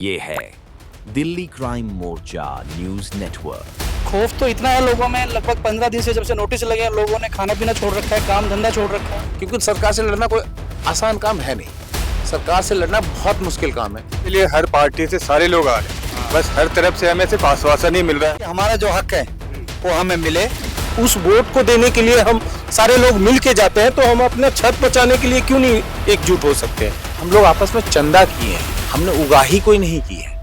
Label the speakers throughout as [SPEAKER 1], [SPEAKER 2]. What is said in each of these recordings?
[SPEAKER 1] ये है दिल्ली क्राइम मोर्चा news network.
[SPEAKER 2] खौफ तो इतना है लोगों में, लगभग 15 दिन से जब से नोटिस लगे हैं लोगों ने खाना पीना छोड़ रखा है, काम धंधा छोड़ रखा है।
[SPEAKER 3] क्योंकि सरकार से लड़ना कोई आसान काम है नहीं, सरकार से लड़ना बहुत मुश्किल काम है।
[SPEAKER 4] इसलिए हर पार्टी से सारे लोग आ रहे हैं, बस हर तरफ से हमें सिर्फ आश्वासन ही मिल रहा है।
[SPEAKER 5] हमारा जो हक है वो हमें मिले, उस वोट को देने के लिए हम सारे लोग मिल के जाते हैं, तो हम अपना छत बचाने के लिए क्यों नहीं एकजुट हो सकते हैं।
[SPEAKER 3] हम लोग आपस में चंदा किए हैं, हमने उगाही कोई नहीं की है।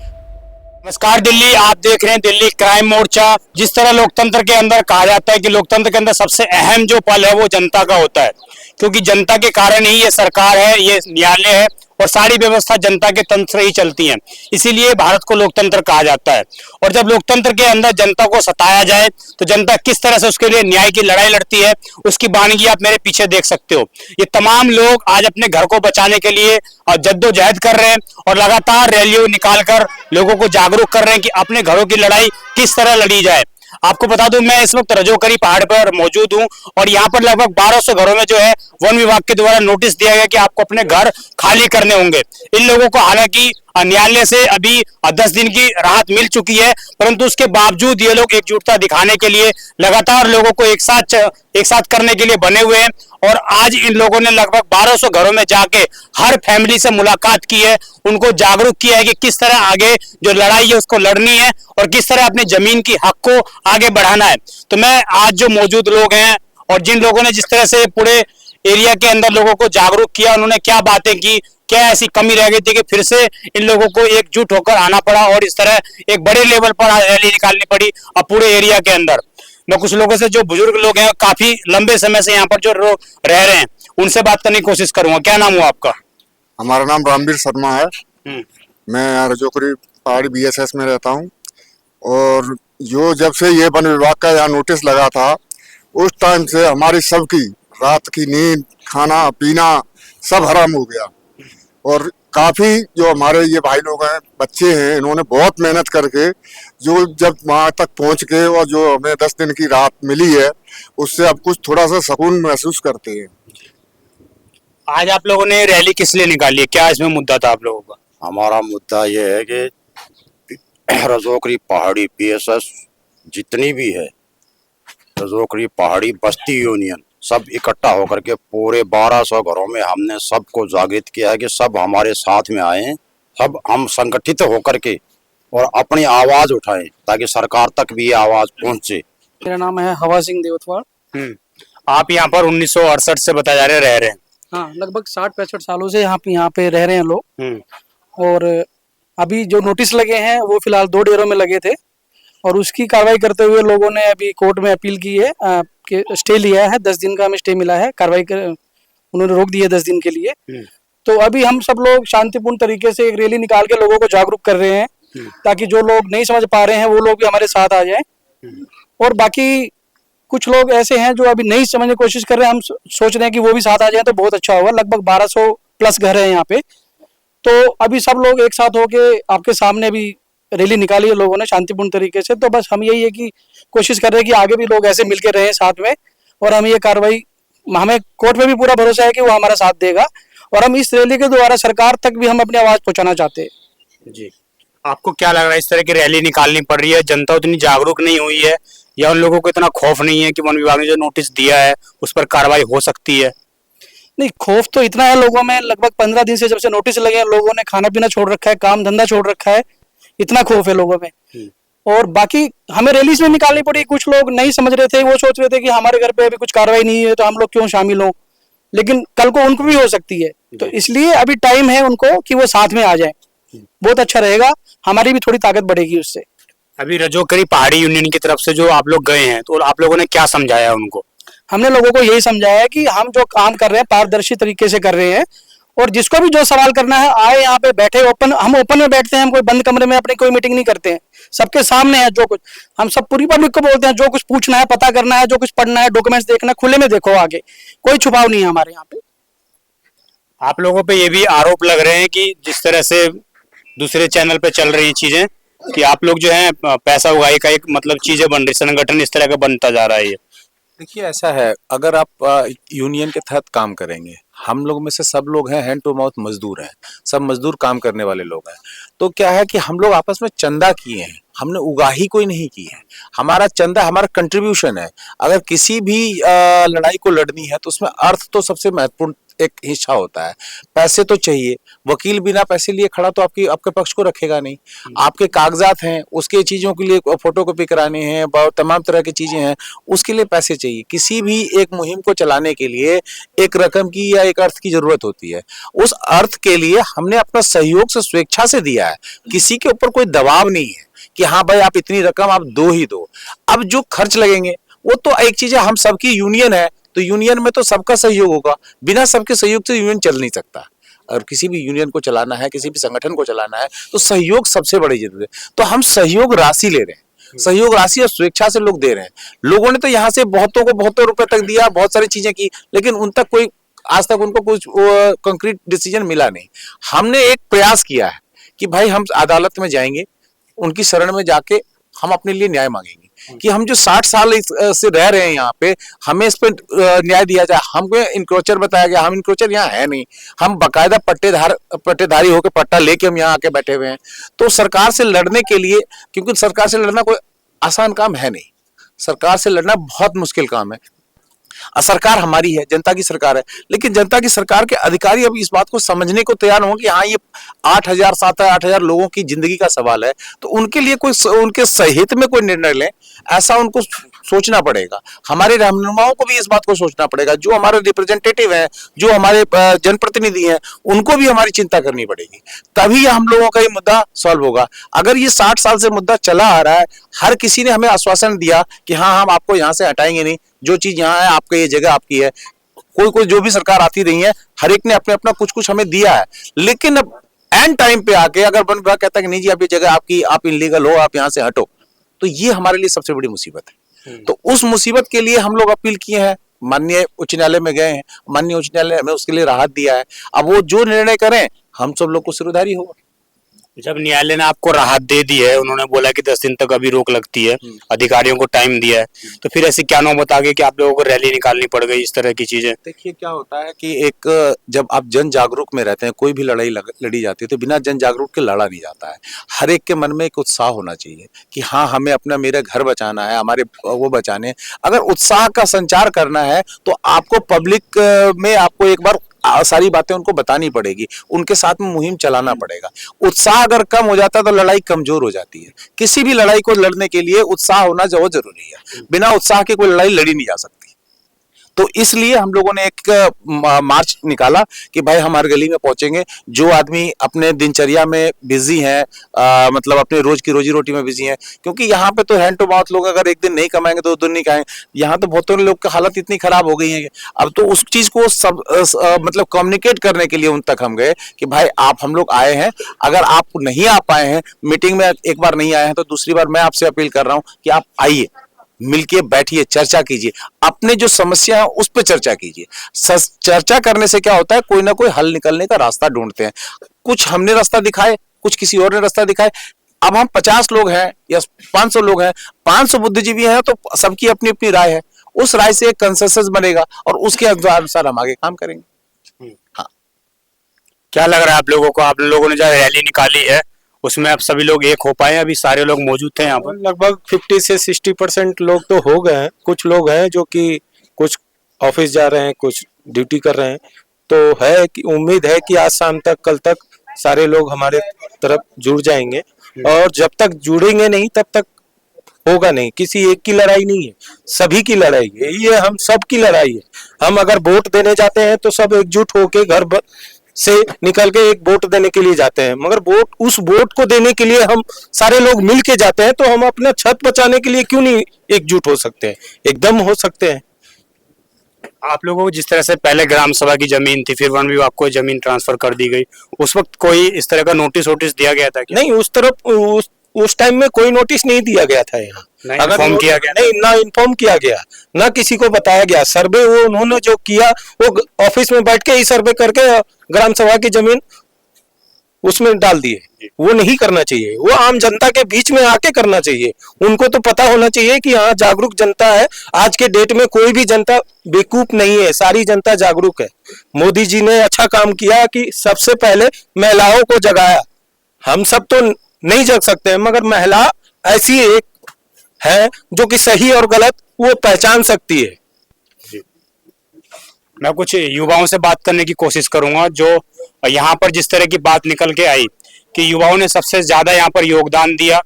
[SPEAKER 6] नमस्कार दिल्ली, आप देख रहे हैं दिल्ली क्राइम मोर्चा। जिस तरह लोकतंत्र के अंदर कहा जाता है कि लोकतंत्र के अंदर सबसे अहम जो पल है वो जनता का होता है, क्योंकि जनता के कारण ही ये सरकार है, ये न्यायालय है और सारी व्यवस्था जनता के तंत्र से ही चलती है। इसीलिए भारत को लोकतंत्र कहा जाता है। और जब लोकतंत्र के अंदर जनता को सताया जाए तो जनता किस तरह से उसके लिए न्याय की लड़ाई लड़ती है, उसकी बानगी आप मेरे पीछे देख सकते हो। ये तमाम लोग आज अपने घर को बचाने के लिए जद्दोजहद कर रहे हैं और लगातार रैलियों निकालकर लोगों को जागरूक कर रहे हैं कि अपने घरों की लड़ाई किस तरह लड़ी जाए। आपको बता दूं, मैं इस वक्त रजोकरी पहाड़ पर मौजूद हूं और यहाँ पर लगभग 1200 घरों में जो है वन विभाग के द्वारा नोटिस दिया गया कि आपको अपने घर खाली करने होंगे। इन लोगों को हालांकि न्यायालय से अभी 10 दिन की राहत मिल चुकी है, परंतु उसके बावजूद ये लोग एकजुटता दिखाने के लिए लगातार लोगों को एक साथ करने के लिए बने हुए हैं। और आज इन लोगों ने लगभग 1200 घरों में जाके हर फैमिली से मुलाकात की है, उनको जागरूक किया है कि किस तरह आगे जो लड़ाई है उसको लड़नी है और किस तरह अपनी जमीन की हक को आगे बढ़ाना है। तो मैं आज जो मौजूद लोग हैं और जिन लोगों ने जिस तरह से पूरे एरिया के अंदर लोगों को जागरूक किया, उन्होंने क्या बातें की, क्या ऐसी कमी रह गई थी कि फिर से इन लोगों को एकजुट होकर आना पड़ा और इस तरह एक बड़े लेवल पर रैली निकालनी पड़ी अब पूरे एरिया के अंदर। मैं कुछ लोगों से, जो बुजुर्ग लोग हैं, काफी लंबे समय से यहाँ पर जो लोग रह रहे हैं, उनसे बात करने की कोशिश करूंगा। क्या नाम हुआ आपका?
[SPEAKER 7] हमारा नाम रामवीर शर्मा है। मैं यहाँ रजोकरी पहाड़ी BSS में रहता हूँ। और जो जब से ये वन विभाग का यहाँ नोटिस लगा था, उस टाइम से हमारी सबकी रात की नींद, खाना पीना सब हराम हो गया। और काफी जो हमारे ये भाई लोग हैं, बच्चे हैं, इन्होंने बहुत मेहनत करके जो जब वहां तक पहुंच के और जो हमें 10 दिन की राहत मिली है, उससे अब कुछ थोड़ा सा सुकून महसूस करते हैं।
[SPEAKER 6] आज आप लोगों ने रैली किस लिए निकाली है? क्या इसमें मुद्दा था आप लोगों का?
[SPEAKER 8] हमारा मुद्दा ये है कि रजोकरी पहाड़ी BSS जितनी भी है, रजोकरी पहाड़ी बस्ती यूनियन, सब इकट्ठा होकर के पूरे 1200 घरों में हमने सबको जागृत किया है कि सब हमारे साथ में आए, सब हम संगठित होकर के और अपनी आवाज उठाएं ताकि सरकार तक भी ये आवाज पहुंचे।
[SPEAKER 2] मेरा नाम है हवा सिंह देवतवाड़।
[SPEAKER 6] आप यहाँ पर 1968 से बताया जा रहे हैं।
[SPEAKER 2] हाँ, लगभग 60-65 सालों से यहाँ पे रह रहे हैं लोग। और अभी जो नोटिस लगे हैं वो फिलहाल 2 डेरों में लगे थे और उसकी कार्रवाई करते हुए लोगों ने अभी कोर्ट में अपील की है कि स्टे लिया है। 10 दिन का हमें स्टे मिला है, कार्रवाई उन्होंने रोक दी है 10 दिन के लिए। तो अभी हम सब लोग शांतिपूर्ण तरीके से एक रैली निकाल के लोगों को जागरूक कर रहे हैं, ताकि जो लोग नहीं समझ पा रहे हैं वो लोग भी हमारे साथ आ जाएं। और बाकी कुछ लोग ऐसे हैं जो अभी नहीं समझने की कोशिश कर रहे हैं, हम सोच रहे हैं कि वो भी साथ आ जाए तो बहुत अच्छा होगा। लगभग 1200 प्लस घर है यहाँ पे, तो अभी सब लोग एक साथ होके आपके सामने भी रैली निकाली है लोगों ने शांतिपूर्ण तरीके से। तो बस हम यही है कि कोशिश कर रहे हैं कि आगे भी लोग ऐसे मिलकर रहे साथ में, और हम ये कार्रवाई, हमें कोर्ट में भी पूरा भरोसा है कि वो हमारा साथ देगा और हम इस रैली के द्वारा सरकार तक भी हम अपनी आवाज पहुंचाना चाहते हैं।
[SPEAKER 6] जी, आपको क्या लग रहा है, इस तरह की रैली निकालनी पड़ रही है, जनता उतनी जागरूक नहीं हुई है या उन लोगों को इतना खौफ नहीं है कि वन विभाग ने जो नोटिस दिया है उस पर कार्रवाई हो सकती है?
[SPEAKER 2] नहीं, खौफ तो इतना है लोगों में, लगभग 15 दिन से जब से नोटिस लगे हैं लोगों ने खाना पीना छोड़ रखा है, काम धंधा छोड़ रखा है, इतना खौफ है लोगों में। और बाकी हमें रैली में निकालनी पड़ी। कुछ लोग नहीं समझ रहे थे, वो सोच रहे थे कि हमारे घर पे अभी कुछ कार्रवाई नहीं है तो हम लोग क्यों शामिल हों, लेकिन कल को उनको भी हो सकती है। तो इसलिए अभी टाइम है उनको कि वो साथ में आ जाए, बहुत अच्छा रहेगा, हमारी भी थोड़ी ताकत बढ़ेगी उससे।
[SPEAKER 6] अभी रजोकरी पहाड़ी यूनियन की तरफ से जो आप लोग गए हैं, तो आप लोगों ने क्या समझाया उनको?
[SPEAKER 2] हमने लोगों को यही समझाया है कि हम जो काम कर रहे हैं पारदर्शी तरीके से कर रहे हैं, और जिसको भी जो सवाल करना है आए यहाँ पे बैठे, हम ओपन में बैठते हैं, हम कोई बंद कमरे में अपनी कोई मीटिंग नहीं करते हैं, सबके सामने है जो कुछ, हम सब पूरी पब्लिक को बोलते हैं जो कुछ पूछना है, पता करना है, जो कुछ पढ़ना है, डॉक्यूमेंट्स देखना है, खुले में देखो, आगे कोई छुपाव नहीं है हमारे यहाँ पे।
[SPEAKER 6] आप लोगों पे ये भी आरोप लग रहे हैं कि जिस तरह से दूसरे चैनल पे चल रही चीजें कि आप लोग जो है पैसा उगाही का एक मतलब चीजें बन रही, संगठन इस तरह का बनता जा रहा है।
[SPEAKER 3] देखिए ऐसा है, अगर आप यूनियन के तहत काम करेंगे, हम लोग में से सब लोग हैं हैंड टू माउथ मजदूर हैं, सब मजदूर काम करने वाले लोग हैं। तो क्या है कि हम लोग आपस में चंदा किए हैं, हमने उगाही कोई नहीं की है। हमारा चंदा हमारा कंट्रीब्यूशन है। अगर किसी भी लड़ाई को लड़नी है तो उसमें अर्थ तो सबसे महत्वपूर्ण एक हिस्सा होता है। पैसे तो चाहिए, वकील बिना पैसे लिए खड़ा तो आपके पक्ष को रखेगा नहीं। आपके कागजात हैं, उसके चीजों के लिए फोटोकॉपी कराने हैं, तमाम तरह की चीजें हैं, उसके लिए पैसे चाहिए। किसी भी एक मुहिम को चलाने के लिए एक रकम की या एक अर्थ की जरूरत होती है। उस अर्थ के लिए हमने अपना सहयोग से स्वेच्छा से दिया है, किसी के ऊपर कोई दबाव नहीं है कि हाँ भाई आप इतनी रकम आप दो ही दो। अब जो खर्च लगेंगे वो तो एक चीज है, हम सबकी यूनियन है तो यूनियन में तो सबका सहयोग होगा, बिना सबके सहयोग से यूनियन चल नहीं सकता। अगर किसी भी यूनियन को चलाना है, किसी भी संगठन को चलाना है तो सहयोग सबसे बड़ी जरूरत है। तो हम सहयोग राशि ले रहे हैं, सहयोग राशि और स्वेच्छा से लोग दे रहे हैं। लोगों ने तो यहाँ से बहुतों को बहुतों रुपए तक दिया, बहुत सारी चीजें की, लेकिन उन तक कोई आज तक उनको कुछ कंक्रीट डिसीजन मिला नहीं। हमने एक प्रयास किया है कि भाई हम अदालत में जाएंगे, उनकी शरण में जाके हम अपने लिए न्याय मांगेंगे कि हम जो 60 साल से रह रहे हैं यहाँ पे, हमें इस पे न्याय दिया जाए। हमको इंक्रोचर बताया गया, हम इंक्रोचर यहाँ है नहीं, हम बकायदा पट्टेधारी होकर पट्टा लेके हम यहाँ आके बैठे हुए हैं। तो सरकार से लड़ने के लिए, क्योंकि सरकार से लड़ना कोई आसान काम है नहीं, सरकार से लड़ना बहुत मुश्किल काम है। सरकार हमारी है, जनता की सरकार है, लेकिन जनता की सरकार के अधिकारी अब इस बात को समझने को तैयार हों कि हाँ ये 8,000 7,000 लोगों की जिंदगी का सवाल है, तो उनके लिए कोई उनके सहित में कोई निर्णय लें, ऐसा उनको सोचना पड़ेगा। हमारे रहनुमाओं को भी इस बात को सोचना पड़ेगा, जो हमारे रिप्रेजेंटेटिव हैं, जो हमारे जनप्रतिनिधि हैं, उनको भी हमारी चिंता करनी पड़ेगी, तभी हम लोगों का ये मुद्दा सॉल्व होगा। अगर ये 60 साल से मुद्दा चला आ रहा है, हर किसी ने हमें आश्वासन दिया कि हाँ हम आपको यहाँ से हटाएंगे नहीं, जो चीज यहाँ है आपका, ये जगह आपकी है। कोई जो भी सरकार आती रही है, हर एक ने अपने अपना कुछ हमें दिया है, लेकिन अब एंड टाइम पे आके अगर वन विभाग कहता है कि नहीं जी आप ये जगह आपकी, आप इनलीगल हो, आप यहाँ से हटो, तो ये हमारे लिए सबसे बड़ी मुसीबत है। तो उस मुसीबत के लिए हम लोग अपील किए हैं, माननीय उच्च न्यायालय में गए हैं, माननीय उच्च न्यायालय हमें उसके लिए राहत दिया है। अब वो जो निर्णय करें हम सब लोग को सिरदारी होगा।
[SPEAKER 6] जब न्यायालय ने आपको राहत दे दी है, उन्होंने बोला कि 10 दिन तक अभी रोक लगती है, अधिकारियों को टाइम दिया है, तो फिर ऐसी क्या नौबत आ गई कि आप लोगों को रैली निकालनी पड़ गई, इस तरह की चीजें?
[SPEAKER 3] देखिए क्या होता है कि एक जब आप जन जागरूक में रहते हैं, कोई भी लड़ाई लड़ी जाती है तो बिना जन जागरूक के लड़ा नहीं जाता है। हर एक के मन में एक उत्साह होना चाहिए कि हाँ हमें अपना मेरा घर बचाना है, हमारे वो बचाने। अगर उत्साह का संचार करना है तो आपको पब्लिक में आपको एक बार सारी बातें उनको बतानी पड़ेगी, उनके साथ में मुहिम चलाना पड़ेगा। उत्साह अगर कम हो जाता है तो लड़ाई कमजोर हो जाती है। किसी भी लड़ाई को लड़ने के लिए उत्साह होना बहुत जरूरी है, बिना उत्साह के कोई लड़ाई लड़ी नहीं जा सकती। तो इसलिए हम लोगों ने एक मार्च निकाला कि भाई हम हर गली में पहुंचेंगे। जो आदमी अपने दिनचर्या में बिजी हैं, मतलब अपने रोज की रोजी रोटी में बिजी हैं, क्योंकि यहाँ पे तो हैंड टू माउथ लोग अगर एक दिन नहीं कमाएंगे तो 2 दिन नहीं खाएंगे। यहाँ तो बहुतों लोग की हालत इतनी खराब हो गई है। अब तो उस चीज को सब मतलब कम्युनिकेट करने के लिए उन तक हम गए कि भाई आप हम लोग आए हैं, अगर आप नहीं आ पाए हैं, मीटिंग में एक बार नहीं आए हैं, तो दूसरी बार मैं आपसे अपील कर रहा हूँ कि आप आइए, मिलके बैठिए, चर्चा कीजिए, अपने जो समस्या है उस पर चर्चा कीजिए। चर्चा करने से क्या होता है, कोई ना कोई हल निकलने का रास्ता ढूंढते हैं। कुछ हमने रास्ता दिखाए, कुछ किसी और ने रास्ता दिखाए। अब हम 50 लोग हैं या 500 लोग हैं, 500 बुद्धिजीवी हैं, तो सबकी अपनी अपनी राय है। उस राय से एक कंसेंसस बनेगा और उसके अनुसार हम आगे काम करेंगे। हाँ,
[SPEAKER 6] क्या लग रहा है आप लोगों को? आप लोगों ने जो रैली निकाली है उसमें अब सभी लोग एक हो पाए? अभी सारे लोग मौजूद थे यहाँ पर?
[SPEAKER 5] लगभग 50 से 60% लोग तो हो गए हैं। कुछ लोग हैं जो कि कुछ ऑफिस जा रहे हैं, कुछ ड्यूटी कर रहे हैं। तो है कि उम्मीद है कि आज शाम तक, कल तक सारे लोग हमारे तरफ जुड़ जाएंगे, और जब तक जुड़ेंगे नहीं तब तक होगा नहीं। किसी एक की लड़ाई नहीं है, सभी की लड़ाई है, ये हम सब की लड़ाई है। हम अगर वोट देने जाते हैं तो सब एकजुट होके घर से निकल के एक वोट देने के लिए जाते हैं, मगर उस वोट को देने के लिए हम सारे लोग मिल के जाते हैं, तो हम अपना छत बचाने के लिए क्यों नहीं एकजुट हो सकते हैं? एकदम हो सकते हैं।
[SPEAKER 6] आप लोगों को जिस तरह से पहले ग्राम सभा की जमीन थी, फिर वन विभाग को जमीन ट्रांसफर कर दी गई, उस वक्त कोई इस तरह का नोटिस दिया गया था क्या?
[SPEAKER 5] नहीं, उस टाइम में कोई नोटिस नहीं दिया गया था यहाँ।
[SPEAKER 6] अगर इन्फॉर्म किया गया?
[SPEAKER 5] नहीं, ना इन्फॉर्म किया गया, ना किसी को बताया गया। सर्वे वो उन्होंने जो किया वो ऑफिस में बैठ के ही सर्वे करके ग्राम सभा की जमीन उसमें डाल दिए। वो नहीं करना चाहिए। वो आम जनता के बीच में आके करना चाहिए। उनको तो पता होना चाहिए कि हाँ जागरूक जनता है। आज के डेट में कोई भी जनता बेवकूफ नहीं है, सारी जनता जागरूक है। मोदी जी ने अच्छा काम किया कि सबसे पहले महिलाओं को जगाया। हम सब तो नहीं जग सकते हैं, मगर महिला ऐसी एक है जो कि सही और गलत वो पहचान सकती है।
[SPEAKER 6] मैं कुछ युवाओं से बात करने की कोशिश करूंगा जो यहाँ पर जिस तरह की बात निकल के आई कि युवाओं ने सबसे ज्यादा यहाँ पर योगदान दिया।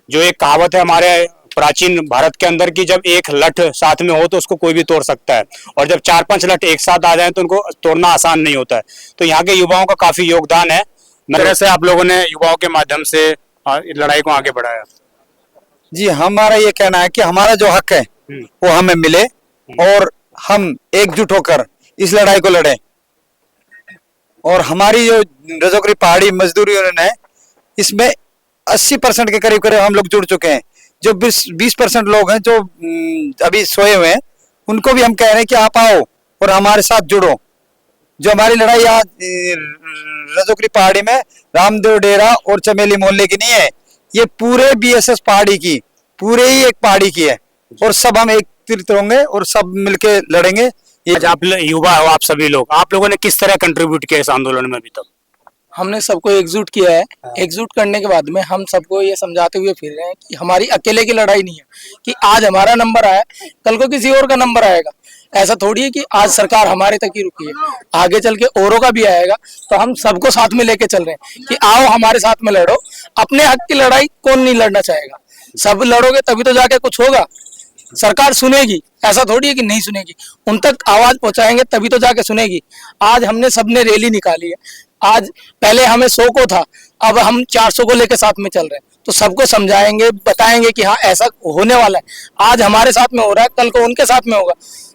[SPEAKER 6] जो एक कहावत है हमारे प्राचीन भारत के अंदर की, जब एक लठ साथ में हो तो उसको कोई भी तोड़ सकता है, और जब 4-5 लठ एक साथ आ जाए तो उनको तोड़ना आसान नहीं होता है। तो यहाँ के युवाओं का काफी योगदान है। तरह से आप लोगों ने युवाओं के माध्यम से लड़ाई को आगे बढ़ाया।
[SPEAKER 9] जी, हमारा ये कहना है कि हमारा जो हक है वो हमें मिले और हम एकजुट होकर इस लड़ाई को लड़ें। और हमारी जो रजोगरी पहाड़ी मजदूर यूनियन है, इसमें 80% के करीब करीब हम लोग जुड़ चुके हैं। जो 20% लोग हैं जो अभी सोए हुए हैं, उनको भी हम कह रहे हैं कि आप आओ और हमारे साथ जुड़ो। जो हमारी लड़ाई आज रजोगरी पहाड़ी में रामदेव डेरा और चमेली मोहल्ले की नहीं है, ये पूरे बीएसएस पहाड़ी की, पूरे ही एक पहाड़ी की है। और सब हम एक तीर्थ होंगे और सब मिलके लड़ेंगे।
[SPEAKER 6] आज आप युवा हो, आप सभी लोग, आप लोगों ने किस तरह कंट्रीब्यूट किया इस आंदोलन में अभी तक?
[SPEAKER 2] हमने सबको एकजुट किया है। एकजुट करने के बाद में हम सबको ये समझाते हुए फिर रहे हैं कि हमारी अकेले की लड़ाई नहीं है कि आज हमारा नंबर आया कल को किसी और का नंबर आएगा। ऐसा थोड़ी है कि आज सरकार हमारे तक ही रुकी है, आगे चल के औरों का भी आएगा। तो हम सबको साथ में लेके चल रहे हैं कि आओ हमारे साथ में लड़ो। अपने हक की लड़ाई कौन नहीं लड़ना चाहेगा? सब लड़ोगे तभी तो जाके कुछ होगा। सरकार सुनेगी, ऐसा थोड़ी है कि नहीं सुनेगी। उन तक आवाज पहुंचाएंगे तभी तो जाके सुनेगी। आज हमने सबने रैली निकाली है। आज पहले हमें 100 को था, अब हम 400 को लेकर साथ में चल रहे हैं। तो सबको समझाएंगे, बताएंगे कि हाँ ऐसा होने वाला है। आज हमारे साथ में हो रहा है, कल को उनके साथ में होगा।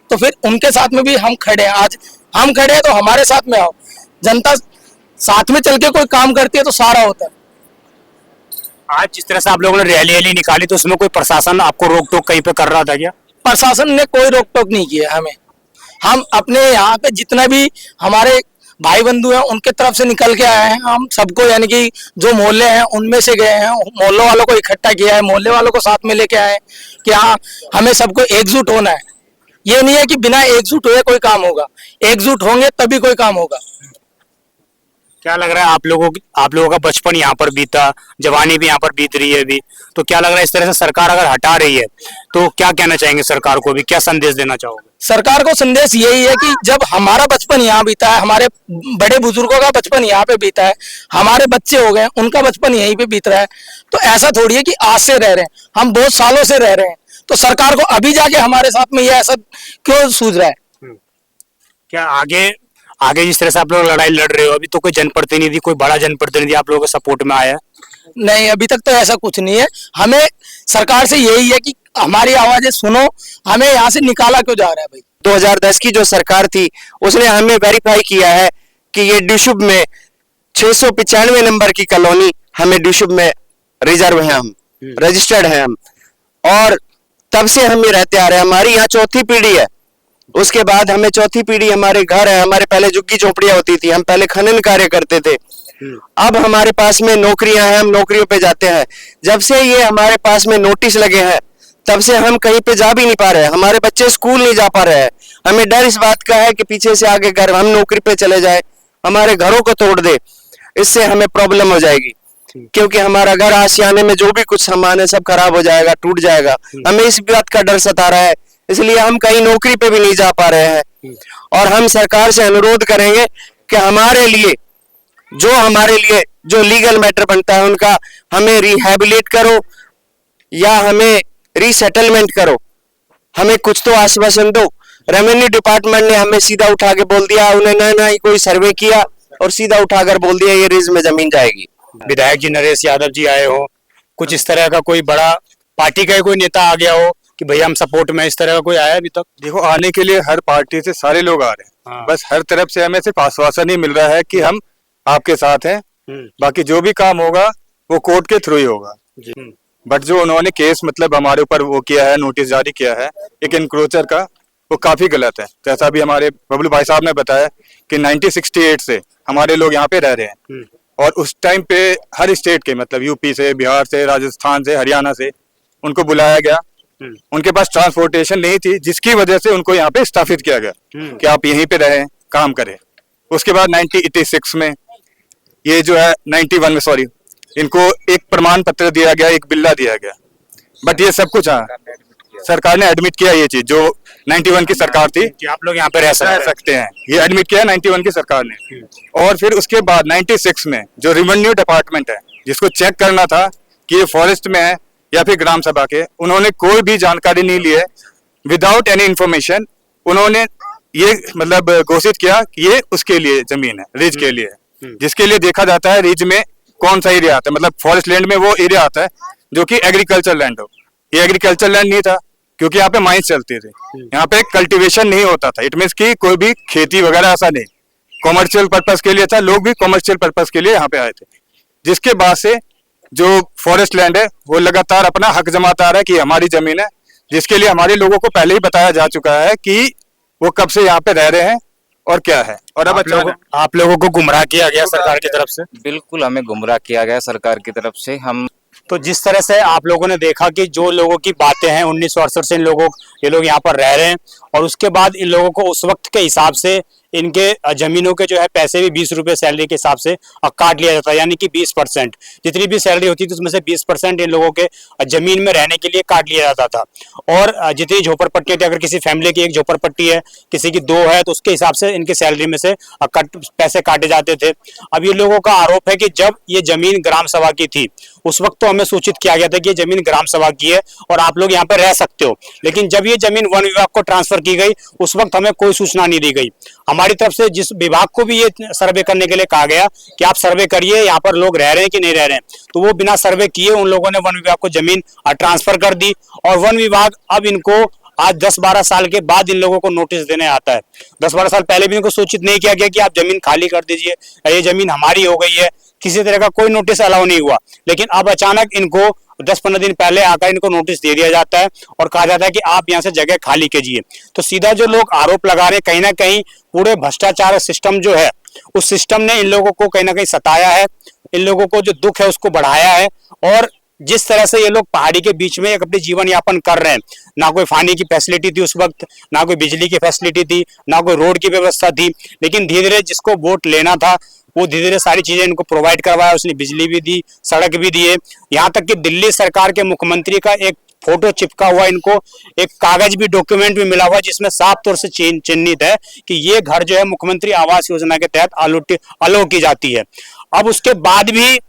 [SPEAKER 2] तो फिर उनके साथ में भी हम खड़े हैं। आज हम खड़े हैं तो हमारे साथ में आओ। जनता साथ में चल के कोई काम करती है तो सारा होता है।
[SPEAKER 6] आज जिस तरह से आप लोगों ने रैली निकाली तो उसमें कोई प्रशासन आपको रोक टोक कहीं पे कर रहा था क्या?
[SPEAKER 2] प्रशासन ने कोई रोक टोक नहीं किया हमें। हम अपने यहाँ पे जितना भी हमारे भाई बंधु हैं उनके तरफ से निकल के आए हैं। हम सबको यानी कि जो मोहल्ले हैं उनमें से गए हैं, मोहल्लों वालों को इकट्ठा किया है, मोहल्ले वालों को साथ में लेके आए कि हाँ हमें सबको एकजुट होना है। ये नहीं है कि बिना एकजुट हुए कोई काम होगा, एकजुट होंगे तभी कोई काम होगा।
[SPEAKER 6] क्या लग रहा है आप लोगों का बचपन यहाँ पर बीता, जवानी भी यहाँ पर बीत रही है अभी, तो क्या लग रहा है इस तरह से सरकार अगर हटा रही है तो क्या कहना चाहेंगे सरकार को भी, क्या संदेश देना चाहोगे?
[SPEAKER 2] सरकार को संदेश यही है कि जब हमारा बचपन यहाँ बीता है, हमारे बड़े बुजुर्गों का बचपन यहाँ पे बीता है, हमारे बच्चे हो गए उनका बचपन यहीं पे बीत रहा है, तो ऐसा थोड़ी है कि आज से रह रहे हैं, हम बहुत सालों से रह रहे हैं। तो सरकार को अभी जाके हमारे साथ में ये ऐसा क्यों सूझ रहा है?
[SPEAKER 6] क्या आगे जिस तरह से आप लोग लड़ाई लड़ रहे हो, अभी तो कोई जनप्रतिनिधि, कोई बड़ा जनप्रतिनिधि आप लोगों के सपोर्ट में आया?
[SPEAKER 2] नहीं, अभी तक तो ऐसा कुछ नहीं है। हमें सरकार से यही है कि हमारी आवाजें सुनो, हमें यहाँ से निकाला क्यों जा रहा है भाई?
[SPEAKER 10] 2010 की जो सरकार थी उसने हमें वेरीफाई किया है कि ये डिशुब में 695 नंबर की कॉलोनी हमें डिशुब में रिजर्व है, हम रजिस्टर्ड है हम, और तब से हम ये रहते आ रहे हैं। हमारी यहाँ 4थी पीढ़ी है। उसके बाद हमें 4थी पीढ़ी हमारे घर है। हमारे पहले झुग्गी झोपड़ियां होती थी, हम पहले खनन कार्य करते थे। अब हमारे पास में नौकरियां हैं, हम नौकरियों पे जाते हैं। जब से ये हमारे पास में नोटिस लगे हैं तब से हम कहीं पे जा भी नहीं पा रहे हैं। हमारे बच्चे स्कूल नहीं जा पा रहे हैं। हमें डर इस बात का है कि पीछे से आगे घर हम नौकरी पे चले जाए, हमारे घरों को तोड़ दे, इससे हमें प्रॉब्लम हो जाएगी। क्योंकि हमारा घर आशियाने में जो भी कुछ सामान है सब खराब हो जाएगा, टूट जाएगा। हमें इस बात का डर सता रहा है, इसलिए हम कहीं नौकरी पे भी नहीं जा पा रहे हैं। और हम सरकार से अनुरोध करेंगे कि हमारे लिए जो लीगल मैटर बनता है उनका हमें रिहैबिलिट करो या हमें रीसेटलमेंट करो। हमें कुछ तो आश्वासन दो। रेवेन्यू डिपार्टमेंट ने हमें सीधा उठा के बोल दिया, उन्होंने ना ही कोई सर्वे किया और सीधा उठाकर बोल दिया ये रीज में जमीन जाएगी।
[SPEAKER 6] विधायक जी नरेश यादव जी आए हो, कुछ इस तरह का कोई बड़ा पार्टी का कोई नेता आ गया हो कि भैया हम सपोर्ट में, इस तरह का कोई आया अभी तक?
[SPEAKER 4] देखो, आने के लिए हर पार्टी से सारे लोग आ रहे हैं।
[SPEAKER 6] हाँ।
[SPEAKER 4] बस हर तरफ से हमें सिर्फ आश्वासन ही मिल रहा है कि हम आपके साथ हैं, बाकी जो भी काम होगा वो कोर्ट के थ्रू ही होगा। बट जो उन्होंने केस मतलब हमारे ऊपर वो किया है, नोटिस जारी किया है एक इंक्रोचर का, वो काफी गलत है। जैसा भी हमारे बबलू भाई साहब ने बताया कि 1968 से हमारे लोग यहाँ पे रह रहे हैं, और उस टाइम पे हर स्टेट के मतलब यूपी से, बिहार से, राजस्थान से, हरियाणा से उनको बुलाया गया। उनके पास ट्रांसपोर्टेशन नहीं थी, जिसकी वजह से उनको यहाँ पे स्थापित किया गया कि आप यहीं पे रहें, काम करें। उसके बाद 1986 में ये जो है 91 में सॉरी, इनको एक प्रमाण पत्र दिया गया, एक बिल्ला दिया गया। बट ये सब कुछ सरकार ने एडमिट किया ये चीज जो 91 की सरकार थी
[SPEAKER 6] कि आप लोग यहाँ पे रह
[SPEAKER 4] सकते हैं, ये एडमिट किया 91 की सरकार ने। और फिर उसके बाद 96 में जो रेवेन्यू डिपार्टमेंट है, जिसको चेक करना था कि ये फॉरेस्ट में है या फिर ग्राम सभा के, उन्होंने कोई भी जानकारी नहीं ली है। विदाउट एनी इंफॉर्मेशन उन्होंने ये मतलब घोषित किया कि ये उसके लिए जमीन है, रिज के लिए, जिसके लिए देखा जाता है रिज में कौन सा एरिया आता है। मतलब फॉरेस्ट लैंड में वो एरिया आता है जो कि एग्रीकल्चर लैंड हो। ये एग्रीकल्चर लैंड नहीं था क्योंकि यहाँ पे माइंस चलते थे, यहाँ पे कल्टीवेशन नहीं होता था। इट मीन्स की कोई भी खेती वगैरह ऐसा नहीं, कॉमर्शियल पर्पस के लिए था, लोग भी कॉमर्शियल पर्पस के लिए यहाँ पे आए थे। जिसके बाद से जो फॉरेस्ट लैंड है वो लगातार अपना हक जमाता आ रहा है कि हमारी जमीन है, जिसके लिए हमारे लोगों को पहले ही बताया जा चुका है कि वो कब से यहाँ पे रह रहे हैं और क्या है। और अब
[SPEAKER 6] आप लोगों को गुमराह किया गया सरकार की तरफ से?
[SPEAKER 11] बिल्कुल हमें गुमराह किया गया सरकार की तरफ से। हम
[SPEAKER 6] तो जिस तरह से आप लोगों ने देखा कि जो लोगों की बातें हैं 1968 से ये लोग यहाँ पर रह रहे हैं, और उसके बाद इन लोगों को उस वक्त के हिसाब से इनके जमीनों के जो है पैसे भी 20 रुपए सैलरी के हिसाब से काट लिया जाता है, यानी कि 20% जितनी भी सैलरी होती थी उसमें से 20% इन लोगों के जमीन में रहने के लिए काट लिया जाता था। और जितनी झोपड़पट्टी थी, अगर किसी फैमिली की एक झोपड़पट्टी है, किसी की 2 है, तो उसके हिसाब से इनके सैलरी में से पैसे काटे जाते थे। अब ये लोगों का आरोप है कि जब ये जमीन ग्राम सभा की थी उस वक्त तो हमें सूचित किया गया था कि ये जमीन ग्राम सभा की है और आप लोग यहाँ पे रह सकते हो, लेकिन जब ये जमीन वन विभाग को ट्रांसफर की गई उस वक्त हमें कोई सूचना नहीं दी गई। हमारी तरफ से जिस विभाग को भी ये सर्वे करने के लिए कहा गया कि आप सर्वे करिए यहाँ पर लोग रह रहे हैं कि नहीं रह रहे हैं, तो वो बिना सर्वे किए उन लोगों ने वन विभाग को जमीन ट्रांसफर कर दी। और वन विभाग अब इनको आज 10-12 साल के बाद इन लोगों को नोटिस देने आता है। 10-12 साल पहले भी इनको सूचित नहीं किया गया कि आप जमीन खाली कर दीजिए, ये जमीन हमारी हो गई है, किसी तरह का कोई नोटिस अलाउ नहीं हुआ। लेकिन अब अचानक इनको 10-15 दिन पहले आकर इनको नोटिस दे दिया जाता है और कहा जाता है कि आप यहाँ से जगह खाली कीजिए। तो सीधा जो लोग आरोप लगा रहे हैं, कहीं ना कहीं पूरे भ्रष्टाचार सिस्टम जो है उस सिस्टम ने इन लोगों को कहीं ना कहीं सताया है, इन लोगों को जो दुख है उसको बढ़ाया है। और जिस तरह से ये लोग पहाड़ी के बीच में एक अपने जीवन यापन कर रहे हैं, ना कोई पानी की फैसिलिटी थी उस वक्त, ना कोई बिजली की फैसिलिटी थी, ना कोई रोड की व्यवस्था थी, लेकिन धीरे धीरे जिसको वोट लेना था वो धीरे धीरे सारी चीजें इनको प्रोवाइड करवाया, उसने बिजली भी दी, सड़क भी दिए। यहाँ तक कि दिल्ली सरकार के मुख्यमंत्री का एक फोटो चिपका हुआ, इनको एक कागज भी, डॉक्यूमेंट भी मिला हुआ जिसमें साफ तौर से चिन्हित है कि ये घर जो है मुख्यमंत्री आवास योजना के तहत अलो की जाती है। अब उसके बाद भी,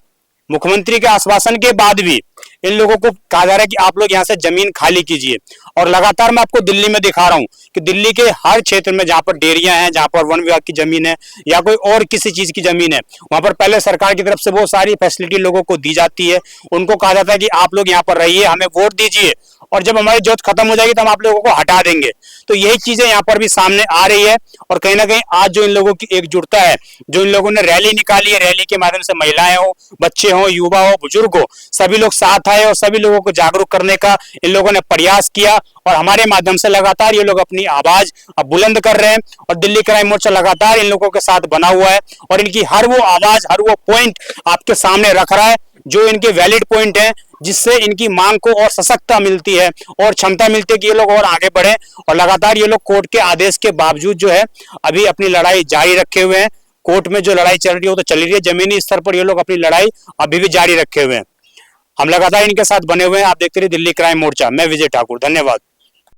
[SPEAKER 6] मुख्यमंत्री के आश्वासन के बाद भी इन लोगों को कहा जा रहा है कि आप लोग यहाँ से जमीन खाली कीजिए। और लगातार मैं आपको दिल्ली में दिखा रहा हूँ कि दिल्ली के हर क्षेत्र में जहाँ पर डेयरियां हैं, जहाँ पर वन विभाग की जमीन है या कोई और किसी चीज की जमीन है, वहां पर पहले सरकार की तरफ से वो सारी फैसिलिटी लोगों को दी जाती है। उनको कहा जाता है कि आप लोग यहाँ पर रहिए, हमें वोट दीजिए, और जब हमारी जरूरत खत्म हो जाएगी तो हम आप लोगों को हटा देंगे। तो यही चीजें यहाँ पर भी सामने आ रही है। और कहीं ना कहीं आज जो इन लोगों की एकजुटता है, जो इन लोगों ने रैली निकाली है, रैली के माध्यम से महिलाएं हो, बच्चे हो, युवा हो, बुजुर्ग हो, सभी लोग साथ आए और सभी लोगों को जागरूक करने का इन लोगों ने प्रयास किया। और हमारे माध्यम से लगातार ये लोग अपनी आवाज अब बुलंद कर रहे हैं और दिल्ली क्राइम मोर्चा लगातार इन लोगों के साथ बना हुआ है और इनकी हर वो आवाज, हर वो पॉइंट आपके सामने रख रहा है जो इनके वैलिड पॉइंट हैं, जिससे इनकी मांग को और सशक्तता मिलती है और क्षमता मिलती है कि ये लोग और आगे बढ़े। और लगातार ये लोग कोर्ट के आदेश के बावजूद जो है अभी अपनी लड़ाई जारी रखे हुए हैं। कोर्ट में जो लड़ाई चल रही है वो तो चल रही है, जमीनी स्तर पर ये लोग अपनी लड़ाई अभी भी जारी रखे हुए हैं। हम लगातार इनके साथ बने हुए हैं। आप देखते रहिए दिल्ली क्राइम मोर्चा। मैं विजय ठाकुर, धन्यवाद।